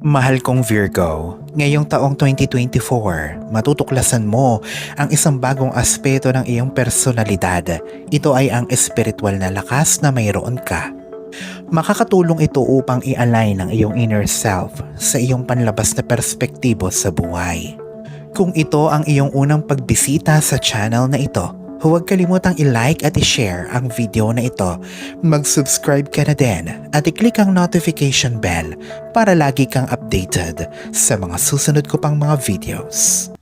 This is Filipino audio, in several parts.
Mahal kong Virgo, ngayong taong 2024, matutuklasan mo ang isang bagong aspeto ng iyong personalidad. Ito ay ang espiritual na lakas na mayroon ka. Makakatulong ito upang i-align ang iyong inner self sa iyong panlabas na perspektibo sa buhay. Kung ito ang iyong unang pagbisita sa channel na ito, huwag kalimutang i-like at i-share ang video na ito. Mag-subscribe ka na din at i-click ang notification bell para lagi kang updated sa mga susunod ko pang mga videos.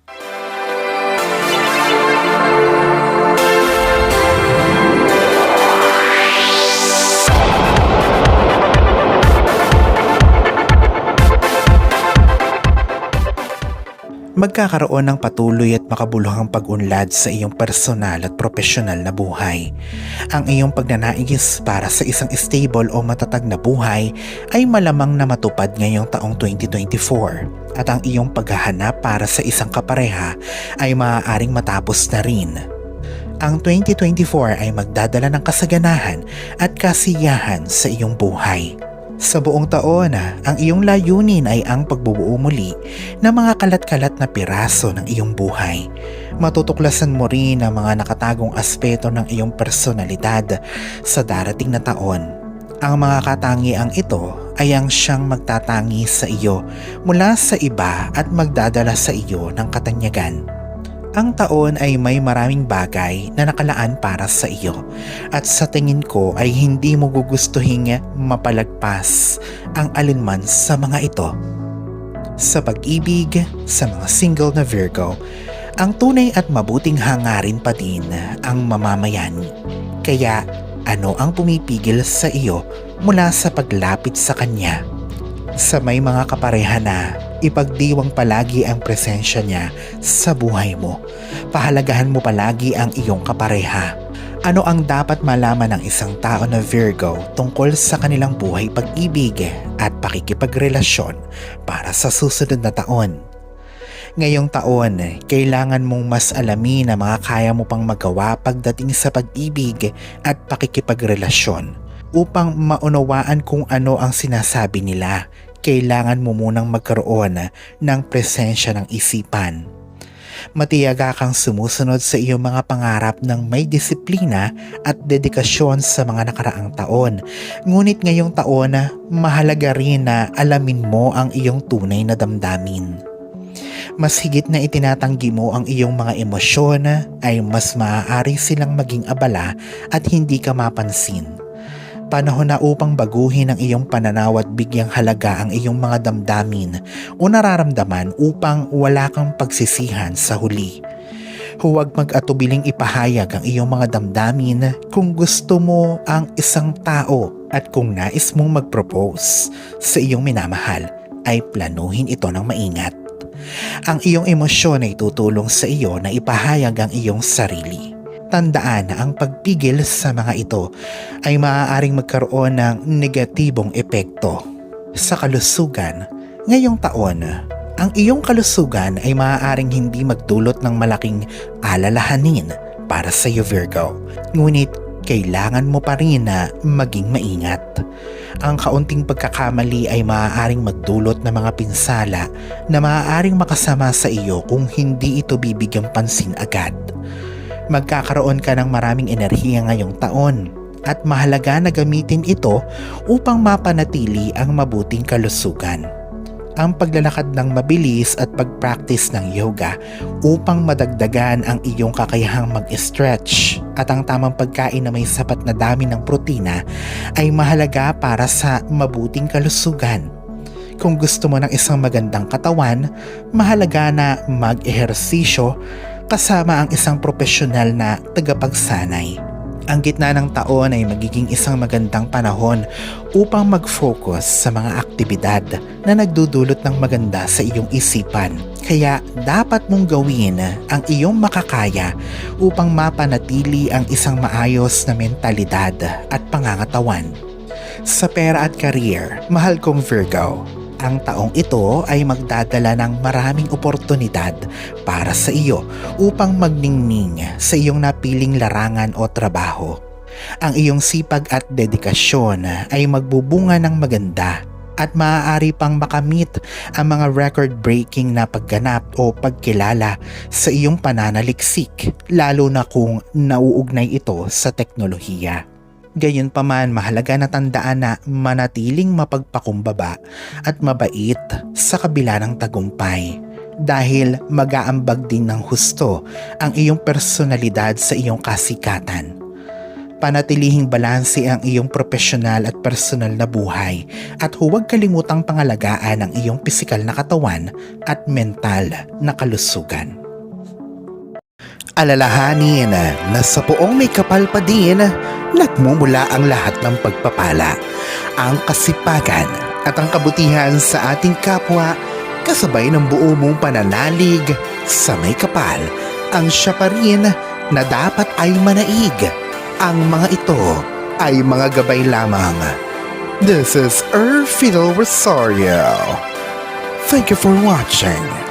Magkakaroon ng patuloy at makabuluhang pag-unlad sa iyong personal at profesional na buhay. Ang iyong pagnanais para sa isang stable o matatag na buhay ay malamang na matupad ngayong taong 2024 at ang iyong paghahanap para sa isang kapareha ay maaaring matapos na rin. Ang 2024 ay magdadala ng kasaganahan at kasiyahan sa iyong buhay. Sa buong taon, ang iyong layunin ay ang pagbubuo muli ng mga kalat-kalat na piraso ng iyong buhay. Matutuklasan mo rin ang mga nakatagong aspeto ng iyong personalidad sa darating na taon. Ang mga katangiang ito ay ang siyang magtatangi sa iyo mula sa iba at magdadala sa iyo ng katanyagan. Ang taon ay may maraming bagay na nakalaan para sa iyo at sa tingin ko ay hindi mo gugustuhin mapalagpas ang alinman sa mga ito. Sa pag-ibig, sa mga single na Virgo, ang tunay at mabuting hangarin pa din ang mamamayani. Kaya ano ang pumipigil sa iyo mula sa paglapit sa kanya? Sa may mga kapareha na, ipagdiwang palagi ang presensya niya sa buhay mo. Pahalagahan mo palagi ang iyong kapareha. Ano ang dapat malaman ng isang tao na Virgo tungkol sa kanilang buhay pag-ibig at pakikipagrelasyon para sa susunod na taon? Ngayong taon, kailangan mong mas alamin na mga kaya mo pang magawa pagdating sa pag-ibig at pakikipagrelasyon. Upang maunawaan kung ano ang sinasabi nila, kailangan mo munang magkaroon ng presensya ng isipan. Matiyaga kang sumusunod sa iyong mga pangarap ng may disiplina at dedikasyon sa mga nakaraang taon. Ngunit ngayong taon, mahalaga rin na alamin mo ang iyong tunay na damdamin. Mas higit na itinatanggi mo ang iyong mga emosyon, ay mas maaari silang maging abala at hindi ka mapansin. Panahon na upang baguhin ang iyong pananaw at bigyang halaga ang iyong mga damdamin o nararamdaman upang wala kang pagsisihan sa huli. Huwag mag-atubiling ipahayag ang iyong mga damdamin kung gusto mo ang isang tao at kung nais mong mag-propose sa iyong minamahal ay planuhin ito ng maingat. Ang iyong emosyon ay tutulong sa iyo na ipahayag ang iyong sarili. Tandaan na ang pagpigil sa mga ito ay maaaring magkaroon ng negatibong epekto sa kalusugan. Ngayong taon, ang iyong kalusugan ay maaaring hindi magdulot ng malaking alalahanin para sa iyo Virgo. Ngunit kailangan mo pa rin na maging maingat. Ang kaunting pagkakamali ay maaaring magdulot ng mga pinsala na maaaring makasama sa iyo kung hindi ito bibigyang pansin agad. Magkakaroon ka ng maraming enerhiya ngayong taon at mahalaga na gamitin ito upang mapanatili ang mabuting kalusugan. Ang paglalakad ng mabilis at pag-practice ng yoga upang madagdagan ang iyong kakayahang mag-stretch at ang tamang pagkain na may sapat na dami ng protina ay mahalaga para sa mabuting kalusugan. Kung gusto mo ng isang magandang katawan, mahalaga na mag-ehersisyo kasama ang isang profesional na tagapagsanay. Ang gitna ng taon ay magiging isang magandang panahon upang mag-focus sa mga aktibidad na nagdudulot ng maganda sa iyong isipan. Kaya dapat mong gawin ang iyong makakaya upang mapanatili ang isang maayos na mentalidad at pangangatawan. Sa pera at career, mahal kong Virgo, ang taong ito ay magdadala ng maraming oportunidad para sa iyo upang magningning sa iyong napiling larangan o trabaho. Ang iyong sipag at dedikasyon ay magbubunga ng maganda at maaari pang makamit ang mga record-breaking na pagganap o pagkilala sa iyong pananaliksik, lalo na kung nauugnay ito sa teknolohiya. Gayunpaman, mahalaga na tandaan na manatiling mapagpakumbaba at mabait sa kabila ng tagumpay, dahil mag-aambag din ng husto ang iyong personalidad sa iyong kasikatan. Panatilihing balanse ang iyong profesional at personal na buhay at huwag kalimutang pangalagaan ang iyong pisikal na katawan at mental na kalusugan. Alalahanin na sa poong may kapal pa din, nagmumula ang lahat ng pagpapala, ang kasipagan at ang kabutihan sa ating kapwa, kasabay ng buo mong pananalig sa may kapal. Ang siya pa rin na dapat ay manaig. Ang mga ito ay mga gabay lamang. This is Fiddle Rosario. Thank you for watching.